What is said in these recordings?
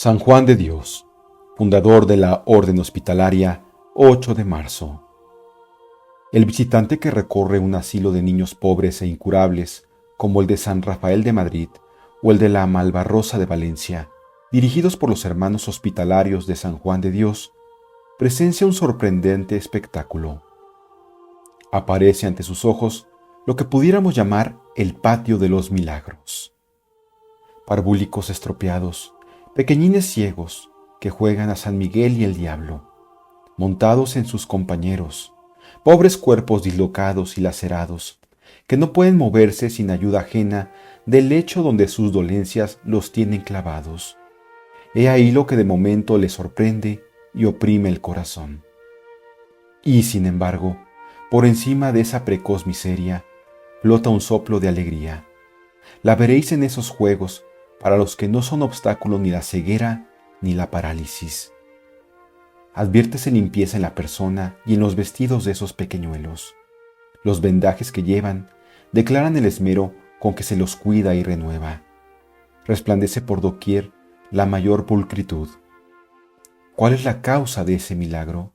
San Juan de Dios, fundador de la Orden Hospitalaria, 8 de marzo. El visitante que recorre un asilo de niños pobres e incurables, como el de San Rafael de Madrid o el de la Malvarrosa de Valencia, dirigidos por los hermanos hospitalarios de San Juan de Dios, presencia un sorprendente espectáculo. Aparece ante sus ojos lo que pudiéramos llamar el patio de los milagros. Parvúlicos estropeados, pequeñines ciegos que juegan a San Miguel y el diablo, montados en sus compañeros, pobres cuerpos dislocados y lacerados, que no pueden moverse sin ayuda ajena del lecho donde sus dolencias los tienen clavados. He ahí lo que de momento les sorprende y oprime el corazón. Y, sin embargo, por encima de esa precoz miseria, flota un soplo de alegría. La veréis en esos juegos para los que no son obstáculo ni la ceguera ni la parálisis. Adviértese limpieza en la persona y en los vestidos de esos pequeñuelos. Los vendajes que llevan declaran el esmero con que se los cuida y renueva. Resplandece por doquier la mayor pulcritud. ¿Cuál es la causa de ese milagro?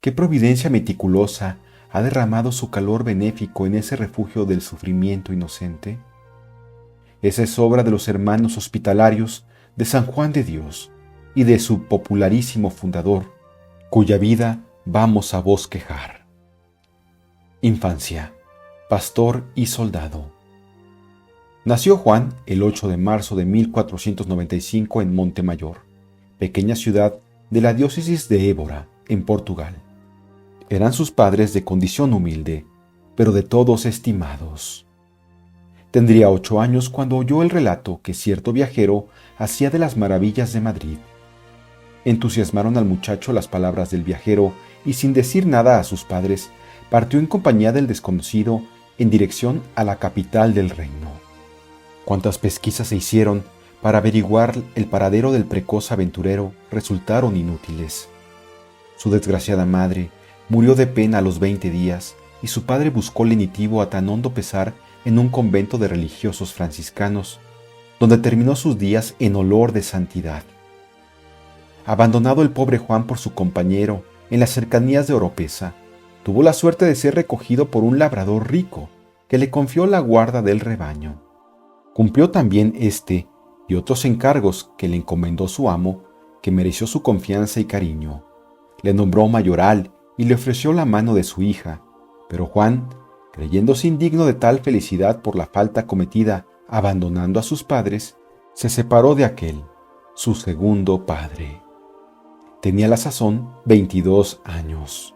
¿Qué providencia meticulosa ha derramado su calor benéfico en ese refugio del sufrimiento inocente? Esa es obra de los hermanos hospitalarios de San Juan de Dios y de su popularísimo fundador, cuya vida vamos a bosquejar. Infancia, pastor y soldado. Nació Juan el 8 de marzo de 1495 en Montemayor, pequeña ciudad de la diócesis de Évora, en Portugal. Eran sus padres de condición humilde, pero de todos estimados. Tendría 8 años cuando oyó el relato que cierto viajero hacía de las maravillas de Madrid. Entusiasmaron al muchacho las palabras del viajero y sin decir nada a sus padres, partió en compañía del desconocido en dirección a la capital del reino. Cuantas pesquisas se hicieron para averiguar el paradero del precoz aventurero resultaron inútiles. Su desgraciada madre murió de pena a los 20 días y su padre buscó lenitivo a tan hondo pesar en un convento de religiosos franciscanos, donde terminó sus días en olor de santidad. Abandonado el pobre Juan por su compañero en las cercanías de Oropesa, tuvo la suerte de ser recogido por un labrador rico que le confió la guarda del rebaño. Cumplió también este y otros encargos que le encomendó su amo, que mereció su confianza y cariño. Le nombró mayoral y le ofreció la mano de su hija, pero Juan, creyéndose indigno de tal felicidad por la falta cometida abandonando a sus padres, se separó de aquel, su segundo padre. Tenía a la sazón 22 años.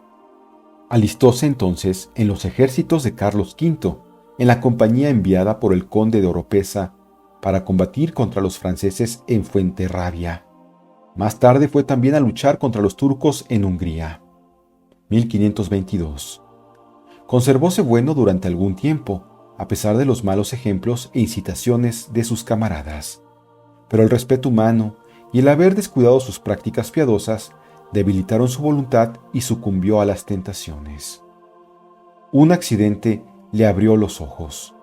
Alistóse entonces en los ejércitos de Carlos V, en la compañía enviada por el conde de Oropesa para combatir contra los franceses en Fuenterrabía. Más tarde fue también a luchar contra los turcos en Hungría. 1522. Conservóse bueno durante algún tiempo, a pesar de los malos ejemplos e incitaciones de sus camaradas. Pero el respeto humano y el haber descuidado sus prácticas piadosas debilitaron su voluntad y sucumbió a las tentaciones. Un accidente le abrió los ojos.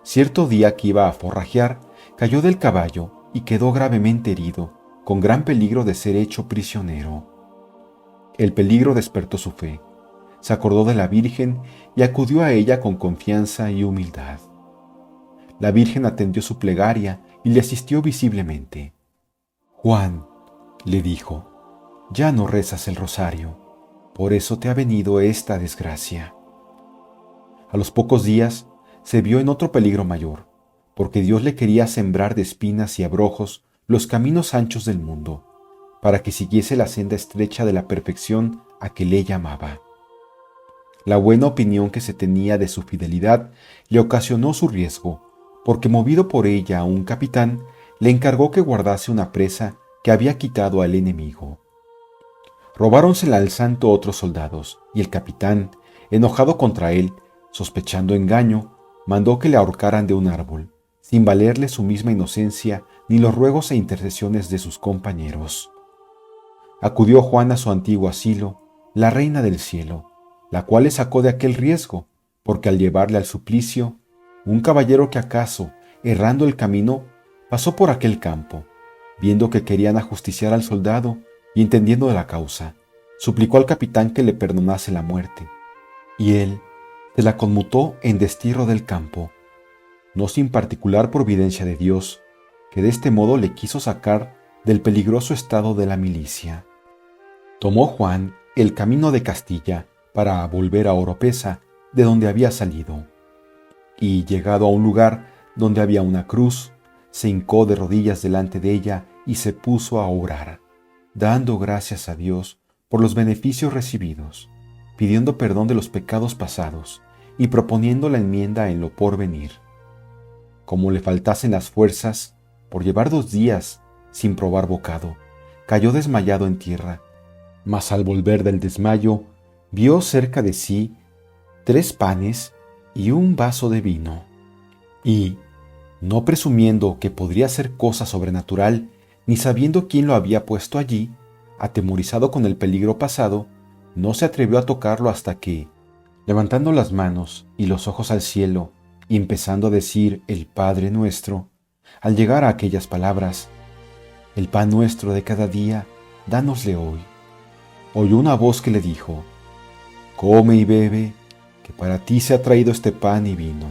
Cierto día que iba a forrajear, cayó del caballo y quedó gravemente herido, con gran peligro de ser hecho prisionero. El peligro despertó su fe. Se acordó de la Virgen y acudió a ella con confianza y humildad. La Virgen atendió su plegaria y le asistió visiblemente. «Juan», le dijo, «ya no rezas el rosario, por eso te ha venido esta desgracia». A los pocos días se vio en otro peligro mayor, porque Dios le quería sembrar de espinas y abrojos los caminos anchos del mundo, para que siguiese la senda estrecha de la perfección a que le llamaba. La buena opinión que se tenía de su fidelidad le ocasionó su riesgo, porque movido por ella un capitán le encargó que guardase una presa que había quitado al enemigo. Robáronsela al santo otros soldados, y el capitán, enojado contra él, sospechando engaño, mandó que le ahorcaran de un árbol, sin valerle su misma inocencia ni los ruegos e intercesiones de sus compañeros. Acudió Juan a su antiguo asilo, la reina del cielo, la cual le sacó de aquel riesgo, porque al llevarle al suplicio, un caballero que acaso, errando el camino, pasó por aquel campo, Viendo que querían ajusticiar al soldado y entendiendo de la causa, suplicó al capitán que le perdonase la muerte, y él se la conmutó en destierro del campo, no sin particular providencia de Dios, que de este modo le quiso sacar del peligroso estado de la milicia. Tomó Juan el camino de Castilla para volver a Oropesa, de donde había salido, y llegado a un lugar donde había una cruz, se hincó de rodillas delante de ella y se puso a orar, dando gracias a Dios por los beneficios recibidos, pidiendo perdón de los pecados pasados y proponiendo la enmienda en lo porvenir. Como le faltasen las fuerzas, por llevar 2 días sin probar bocado, cayó desmayado en tierra, mas al volver del desmayo, vio cerca de sí 3 panes y un vaso de vino, y, no presumiendo que podría ser cosa sobrenatural, ni sabiendo quién lo había puesto allí, atemorizado con el peligro pasado, no se atrevió a tocarlo hasta que, levantando las manos y los ojos al cielo, y empezando a decir el Padre Nuestro, al llegar a aquellas palabras, «El pan nuestro de cada día, dánosle hoy», oyó una voz que le dijo, «Come y bebe, que para ti se ha traído este pan y vino».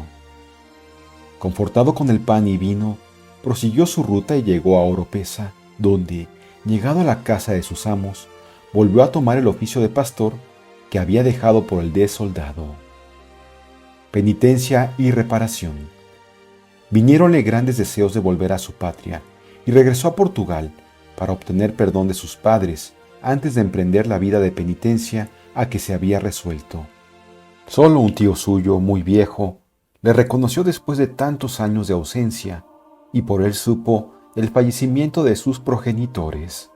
Confortado con el pan y vino, prosiguió su ruta y llegó a Oropesa, donde, llegado a la casa de sus amos, volvió a tomar el oficio de pastor que había dejado por el de soldado. Penitencia y reparación. Vinieronle grandes deseos de volver a su patria, y regresó a Portugal para obtener perdón de sus padres antes de emprender la vida de penitencia a que se había resuelto. Solo un tío suyo, muy viejo, le reconoció después de tantos años de ausencia, y por él supo el fallecimiento de sus progenitores.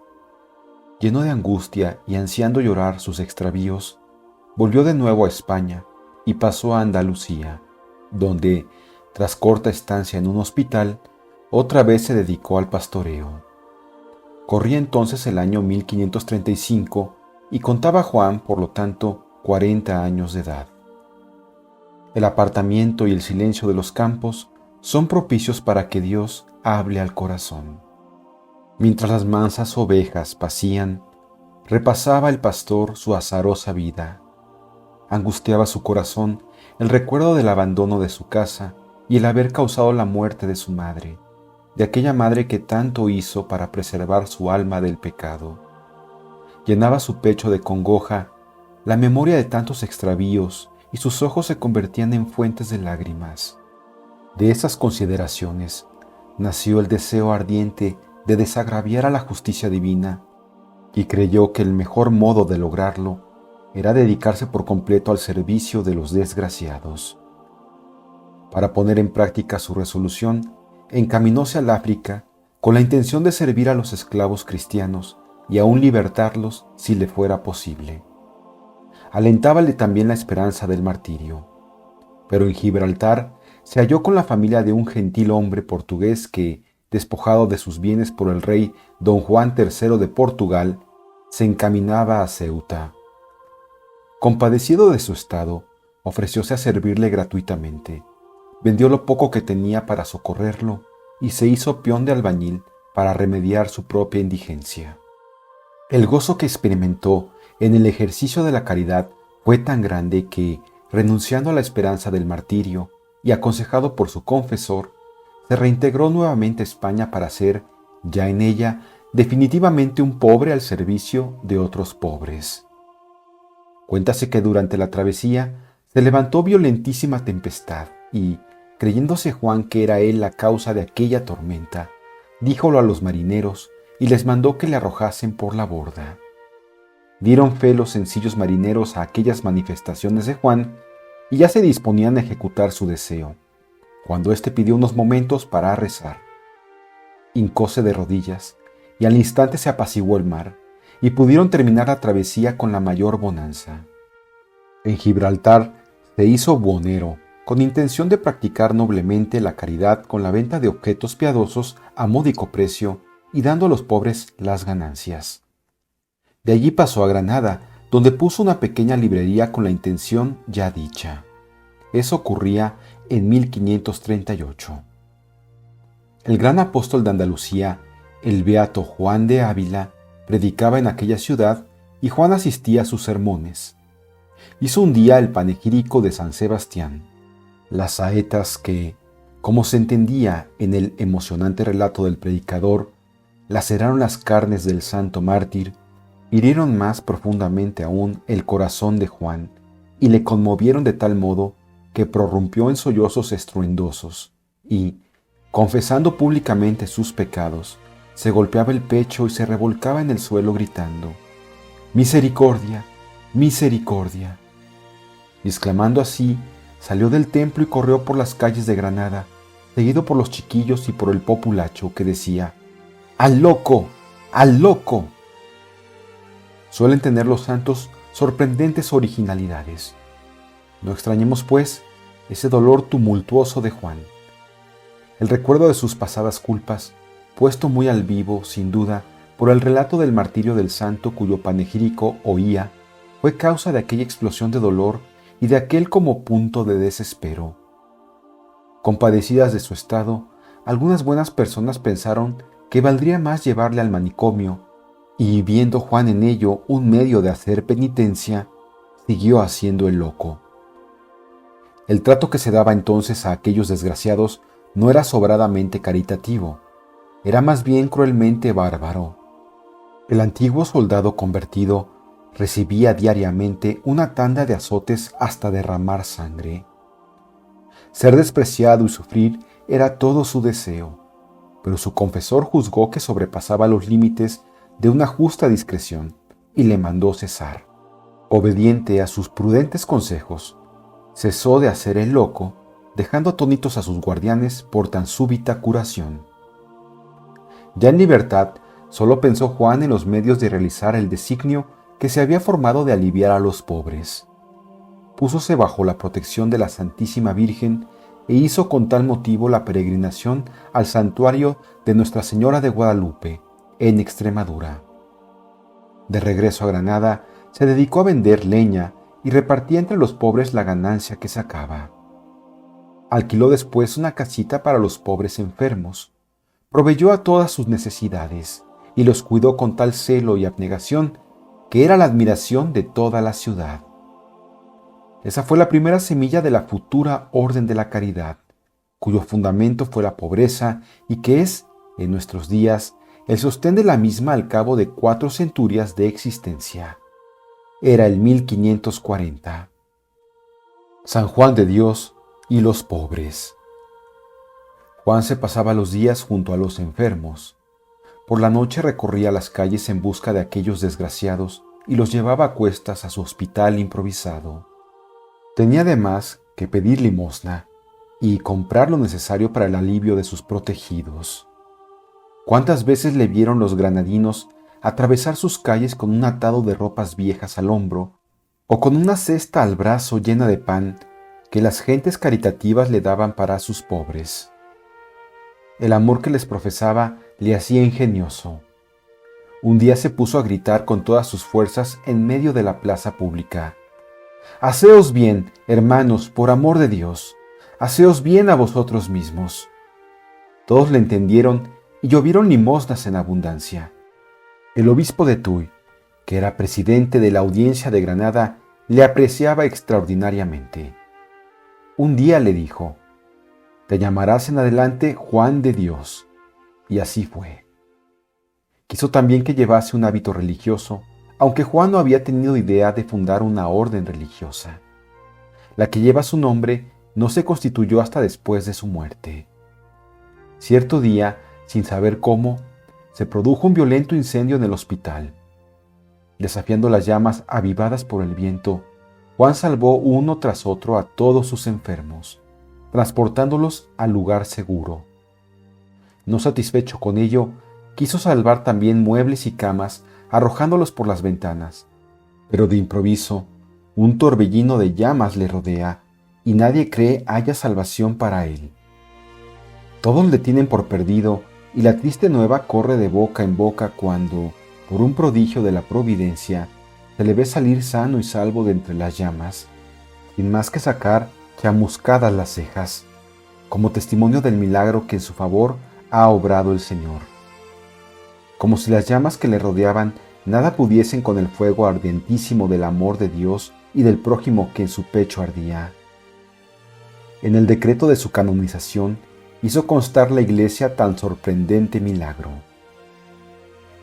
Lleno de angustia y ansiando llorar sus extravíos, volvió de nuevo a España y pasó a Andalucía, donde, tras corta estancia en un hospital, otra vez se dedicó al pastoreo. Corría entonces el año 1535 y contaba Juan, por lo tanto, 40 años de edad. El apartamiento y el silencio de los campos son propicios para que Dios hable al corazón. Mientras las mansas ovejas pacían, repasaba el pastor su azarosa vida. Angustiaba su corazón el recuerdo del abandono de su casa y el haber causado la muerte de su madre, de aquella madre que tanto hizo para preservar su alma del pecado. Llenaba su pecho de congoja la memoria de tantos extravíos y sus ojos se convertían en fuentes de lágrimas. De esas consideraciones nació el deseo ardiente de desagraviar a la justicia divina y creyó que el mejor modo de lograrlo era dedicarse por completo al servicio de los desgraciados. Para poner en práctica su resolución, encaminóse al África con la intención de servir a los esclavos cristianos y aún libertarlos si le fuera posible. Alentábale también la esperanza del martirio. Pero en Gibraltar se halló con la familia de un gentil hombre portugués que, despojado de sus bienes por el rey don Juan III de Portugal, se encaminaba a Ceuta. Compadecido de su estado, ofrecióse a servirle gratuitamente. Vendió lo poco que tenía para socorrerlo y se hizo peón de albañil para remediar su propia indigencia. El gozo que experimentó en el ejercicio de la caridad fue tan grande que, renunciando a la esperanza del martirio y aconsejado por su confesor, se reintegró nuevamente a España para ser, ya en ella, definitivamente un pobre al servicio de otros pobres. Cuéntase que durante la travesía se levantó violentísima tempestad y, creyéndose Juan que era él la causa de aquella tormenta, díjolo a los marineros y les mandó que le arrojasen por la borda. Dieron fe los sencillos marineros a aquellas manifestaciones de Juan y ya se disponían a ejecutar su deseo, cuando éste pidió unos momentos para rezar. Hincóse de rodillas y al instante se apaciguó el mar y pudieron terminar la travesía con la mayor bonanza. En Gibraltar se hizo buhonero con intención de practicar noblemente la caridad con la venta de objetos piadosos a módico precio y dando a los pobres las ganancias. De allí pasó a Granada, donde puso una pequeña librería con la intención ya dicha. Eso ocurría en 1538. El gran apóstol de Andalucía El beato Juan de Ávila predicaba en aquella ciudad y Juan asistía a sus sermones. Hizo un día el panegírico de San Sebastián. Las saetas que, como se entendía en el emocionante relato del predicador, laceraron las carnes del santo mártir, hirieron más profundamente aún el corazón de Juan y le conmovieron de tal modo que prorrumpió en sollozos estruendosos y, confesando públicamente sus pecados, se golpeaba el pecho y se revolcaba en el suelo gritando: «¡Misericordia! ¡Misericordia!». Y exclamando así, salió del templo y corrió por las calles de Granada, seguido por los chiquillos y por el populacho que decía: «¡Al loco! ¡Al loco!». Suelen tener los santos sorprendentes originalidades. No extrañemos, pues, ese dolor tumultuoso de Juan. El recuerdo de sus pasadas culpas, puesto muy al vivo, sin duda, por el relato del martirio del santo cuyo panegírico oía, fue causa de aquella explosión de dolor y de aquel como punto de desespero. Compadecidas de su estado, algunas buenas personas pensaron que valdría más llevarle al manicomio, y viendo Juan en ello un medio de hacer penitencia, siguió haciendo el loco. El trato que se daba entonces a aquellos desgraciados no era sobradamente caritativo, era más bien cruelmente bárbaro. El antiguo soldado convertido recibía diariamente una tanda de azotes hasta derramar sangre. Ser despreciado y sufrir era todo su deseo, pero su confesor juzgó que sobrepasaba los límites de una justa discreción y le mandó cesar. Obediente a sus prudentes consejos, cesó de hacer el loco, dejando atónitos a sus guardianes por tan súbita curación. Ya en libertad, solo pensó Juan en los medios de realizar el designio que se había formado de aliviar a los pobres. Púsose bajo la protección de la Santísima Virgen e hizo con tal motivo la peregrinación al santuario de Nuestra Señora de Guadalupe, en Extremadura. De regreso a Granada, se dedicó a vender leña y repartía entre los pobres la ganancia que sacaba. Alquiló después una casita para los pobres enfermos, proveyó a todas sus necesidades y los cuidó con tal celo y abnegación que era la admiración de toda la ciudad. Esa fue la primera semilla de la futura orden de la caridad, cuyo fundamento fue la pobreza y que es, en nuestros días, el sostén de la misma al cabo de 4 centurias de existencia. Era el 1540. San Juan de Dios y los pobres. Juan se pasaba los días junto a los enfermos. Por la noche recorría las calles en busca de aquellos desgraciados y los llevaba a cuestas a su hospital improvisado. Tenía además que pedir limosna y comprar lo necesario para el alivio de sus protegidos. ¿Cuántas veces le vieron los granadinos atravesar sus calles con un atado de ropas viejas al hombro o con una cesta al brazo llena de pan que las gentes caritativas le daban para sus pobres? El amor que les profesaba le hacía ingenioso. Un día se puso a gritar con todas sus fuerzas en medio de la plaza pública: «Haceos bien, hermanos, por amor de Dios, haceos bien a vosotros mismos». Todos le entendieron y llovieron limosnas en abundancia. El obispo de Tuy, que era presidente de la Audiencia de Granada, le apreciaba extraordinariamente. Un día le dijo: «Te llamarás en adelante Juan de Dios». Y así fue. Quiso también que llevase un hábito religioso, aunque Juan no había tenido idea de fundar una orden religiosa. La que lleva su nombre no se constituyó hasta después de su muerte. Cierto día, sin saber cómo, se produjo un violento incendio en el hospital. Desafiando las llamas avivadas por el viento, Juan salvó uno tras otro a todos sus enfermos, transportándolos al lugar seguro. No satisfecho con ello, quiso salvar también muebles y camas, arrojándolos por las ventanas. Pero de improviso, un torbellino de llamas le rodea y nadie cree haya salvación para él. Todos le tienen por perdido y la triste nueva corre de boca en boca cuando, por un prodigio de la providencia, se le ve salir sano y salvo de entre las llamas, sin más que sacar chamuscadas las cejas, como testimonio del milagro que en su favor ha obrado el Señor. como si las llamas que le rodeaban nada pudiesen con el fuego ardientísimo del amor de Dios y del prójimo que en su pecho ardía. En el decreto de su canonización hizo constar la Iglesia tan sorprendente milagro.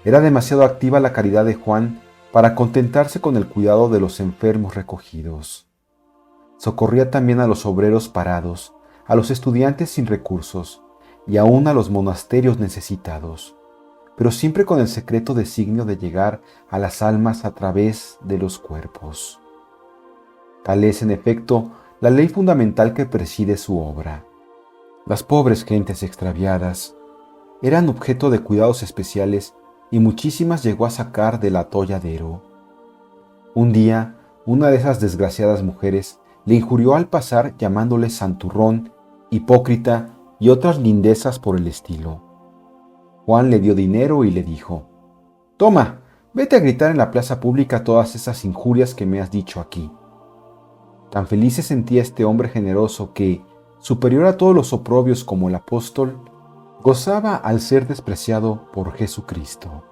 Era demasiado activa la caridad de Juan para contentarse con el cuidado de los enfermos recogidos. Socorría también a los obreros parados, a los estudiantes sin recursos y aún a los monasterios necesitados, pero siempre con el secreto designio de llegar a las almas a través de los cuerpos. Tal es, en efecto, la ley fundamental que preside su obra. Las pobres gentes extraviadas eran objeto de cuidados especiales y muchísimas llegó a sacar del atolladero. Un día, una de esas desgraciadas mujeres le injurió al pasar llamándole santurrón, hipócrita y otras lindezas por el estilo. Juan le dio dinero y le dijo: «Toma, vete a gritar en la plaza pública todas esas injurias que me has dicho aquí». Tan feliz se sentía este hombre generoso que, superior a todos los oprobios como el apóstol, gozaba al ser despreciado por Jesucristo.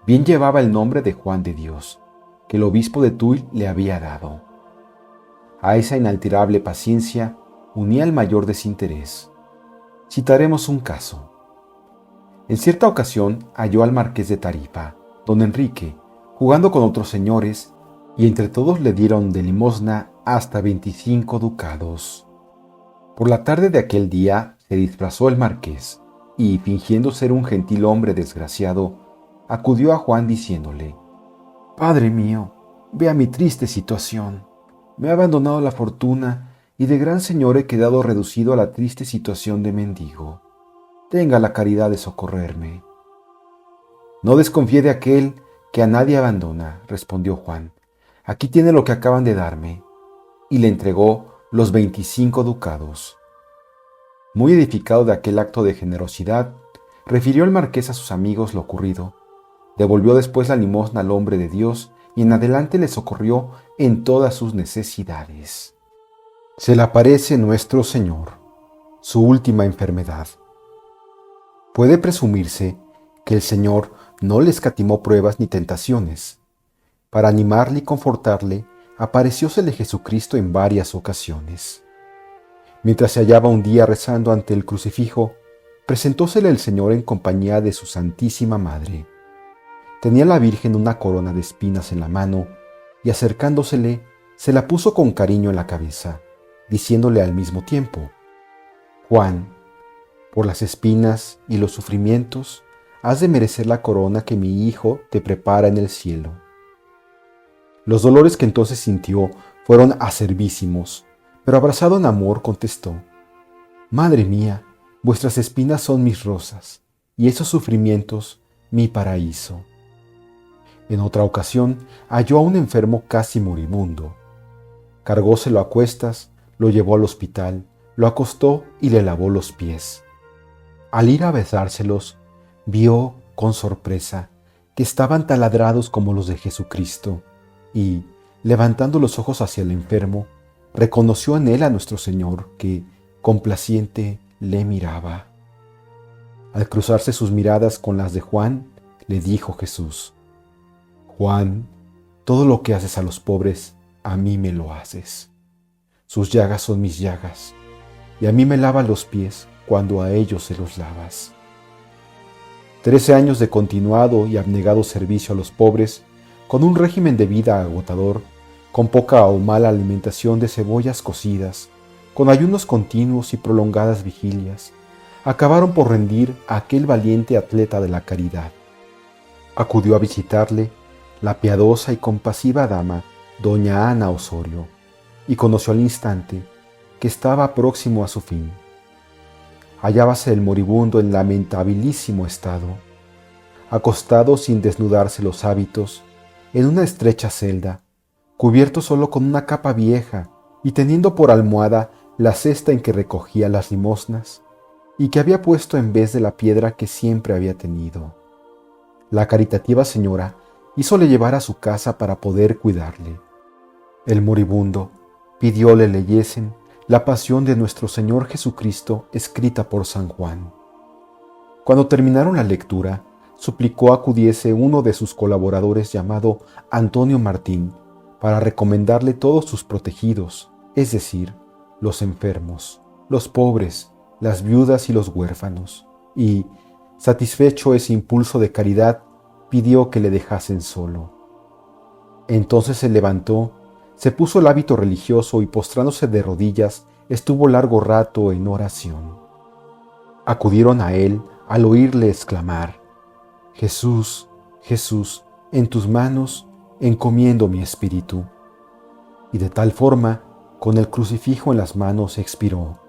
Bien llevaba el nombre de Juan de Dios, que el obispo de Tuy le había dado. A esa inalterable paciencia unía el mayor desinterés. Citaremos un caso. En cierta ocasión halló al marqués de Tarifa, don Enrique, jugando con otros señores, y entre todos le dieron de limosna hasta 25 ducados. Por la tarde de aquel día se disfrazó el marqués, y fingiendo ser un gentil hombre desgraciado, acudió a Juan diciéndole: «Padre mío, vea mi triste situación. Me ha abandonado la fortuna, y de gran señor he quedado reducido a la triste situación de mendigo. Tenga la caridad de socorrerme». «No desconfíe de aquel que a nadie abandona», respondió Juan. «Aquí tiene lo que acaban de darme». Y le entregó los 25 ducados. Muy edificado de aquel acto de generosidad, refirió el marqués a sus amigos lo ocurrido, devolvió después la limosna al hombre de Dios y en adelante le socorrió en todas sus necesidades. Se le aparece nuestro Señor, su última enfermedad. Puede presumirse que el Señor no le escatimó pruebas ni tentaciones. Para animarle y confortarle, apareciósele Jesucristo en varias ocasiones. Mientras se hallaba un día rezando ante el crucifijo, presentósele el Señor en compañía de su Santísima Madre. Tenía la Virgen una corona de espinas en la mano y acercándosele, se la puso con cariño en la cabeza, diciéndole al mismo tiempo: «Juan, por las espinas y los sufrimientos, has de merecer la corona que mi Hijo te prepara en el cielo». Los dolores que entonces sintió fueron acerbísimos, pero abrazado en amor contestó: «Madre mía, vuestras espinas son mis rosas, y esos sufrimientos mi paraíso». En otra ocasión halló a un enfermo casi moribundo. Cargóselo a cuestas, lo llevó al hospital, lo acostó y le lavó los pies. Al ir a besárselos, vio con sorpresa que estaban taladrados como los de Jesucristo, y, levantando los ojos hacia el enfermo, reconoció en él a nuestro Señor que, complaciente, le miraba. Al cruzarse sus miradas con las de Juan, le dijo Jesús: «Juan, todo lo que haces a los pobres, a mí me lo haces. Sus llagas son mis llagas, y a mí me lavas los pies cuando a ellos se los lavas». 13 años de continuado y abnegado servicio a los pobres, con un régimen de vida agotador, con poca o mala alimentación de cebollas cocidas, con ayunos continuos y prolongadas vigilias, acabaron por rendir a aquel valiente atleta de la caridad. Acudió a visitarle la piadosa y compasiva dama doña Ana Osorio, y conoció al instante que estaba próximo a su fin. Hallábase el moribundo en lamentabilísimo estado, acostado sin desnudarse los hábitos, en una estrecha celda, cubierto solo con una capa vieja y teniendo por almohada la cesta en que recogía las limosnas y que había puesto en vez de la piedra que siempre había tenido. La caritativa señora hízole llevar a su casa para poder cuidarle. El moribundo pidió le leyesen la pasión de nuestro Señor Jesucristo escrita por San Juan. Cuando terminaron la lectura, suplicó acudiese uno de sus colaboradores llamado Antonio Martín para recomendarle todos sus protegidos, es decir, los enfermos, los pobres, las viudas y los huérfanos, y, satisfecho ese impulso de caridad, pidió que le dejasen solo. Entonces se levantó, se puso el hábito religioso y postrándose de rodillas, estuvo largo rato en oración. Acudieron a él al oírle exclamar: Jesús, Jesús, en tus manos encomiendo mi espíritu. Y de tal forma, con el crucifijo en las manos, expiró.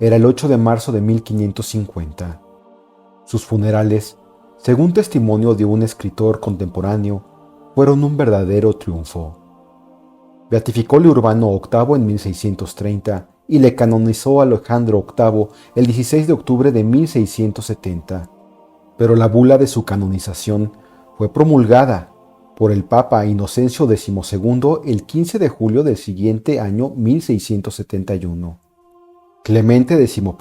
Era el 8 de marzo de 1550. Sus funerales, según testimonio de un escritor contemporáneo, fueron un verdadero triunfo. Beatificóle Urbano VIII en 1630 y le canonizó a Alejandro VIII el 16 de octubre de 1670, pero la bula de su canonización fue promulgada por el Papa Inocencio XII el 15 de julio del siguiente año 1671. Clemente XI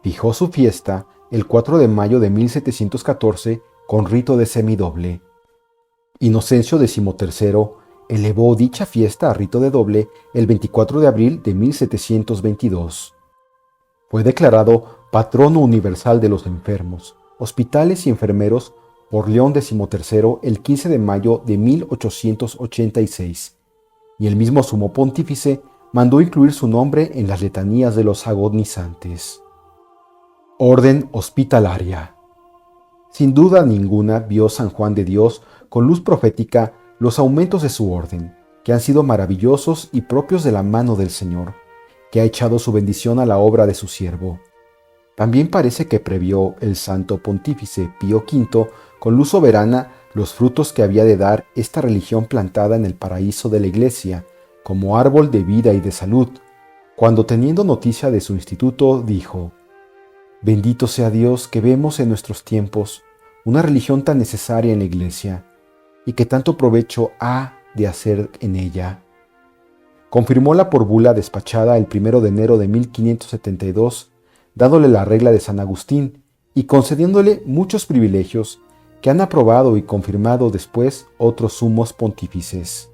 fijó su fiesta el 4 de mayo de 1714 con rito de semidoble. Inocencio XIII elevó dicha fiesta a rito de doble el 24 de abril de 1722. Fue declarado patrono universal de los enfermos, hospitales y enfermeros por León XIII el 15 de mayo de 1886, y el mismo sumo pontífice mandó incluir su nombre en las letanías de los agonizantes. Orden hospitalaria. Sin duda ninguna vio San Juan de Dios con luz profética los aumentos de su orden, que han sido maravillosos y propios de la mano del Señor, que ha echado su bendición a la obra de su siervo. También parece que previó el santo pontífice Pío V con luz soberana los frutos que había de dar esta religión plantada en el paraíso de la Iglesia, como árbol de vida y de salud, cuando teniendo noticia de su instituto dijo: Bendito sea Dios que vemos en nuestros tiempos una religión tan necesaria en la Iglesia, y que tanto provecho ha de hacer en ella. Confirmóla por bula despachada el 1 de enero de 1572, dándole la regla de San Agustín y concediéndole muchos privilegios que han aprobado y confirmado después otros sumos pontífices.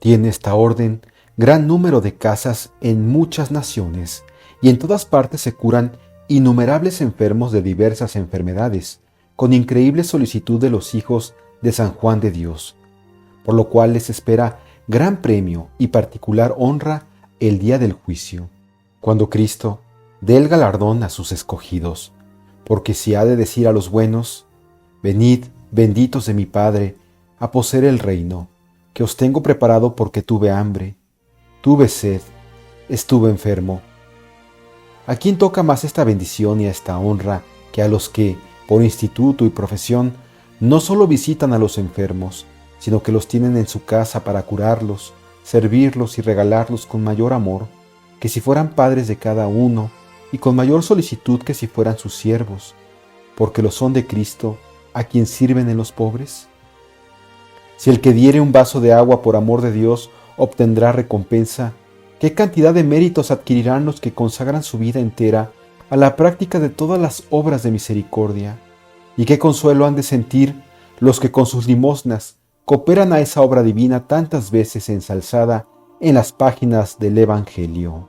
Tiene esta orden gran número de casas en muchas naciones, y en todas partes se curan innumerables enfermos de diversas enfermedades, con increíble solicitud de los hijos de San Juan de Dios, por lo cual les espera gran premio y particular honra el día del juicio, cuando Cristo dé el galardón a sus escogidos, porque si ha de decir a los buenos: Venid, benditos de mi Padre, a poseer el reino, que os tengo preparado porque tuve hambre, tuve sed, estuve enfermo. ¿A quién toca más esta bendición y esta honra que a los que, por instituto y profesión, no solo visitan a los enfermos, sino que los tienen en su casa para curarlos, servirlos y regalarlos con mayor amor que si fueran padres de cada uno, y con mayor solicitud que si fueran sus siervos, porque lo son de Cristo, a quien sirven en los pobres? Si el que diere un vaso de agua por amor de Dios obtendrá recompensa, ¿qué cantidad de méritos adquirirán los que consagran su vida entera a la práctica de todas las obras de misericordia? ¿Y qué consuelo han de sentir los que con sus limosnas cooperan a esa obra divina tantas veces ensalzada en las páginas del Evangelio?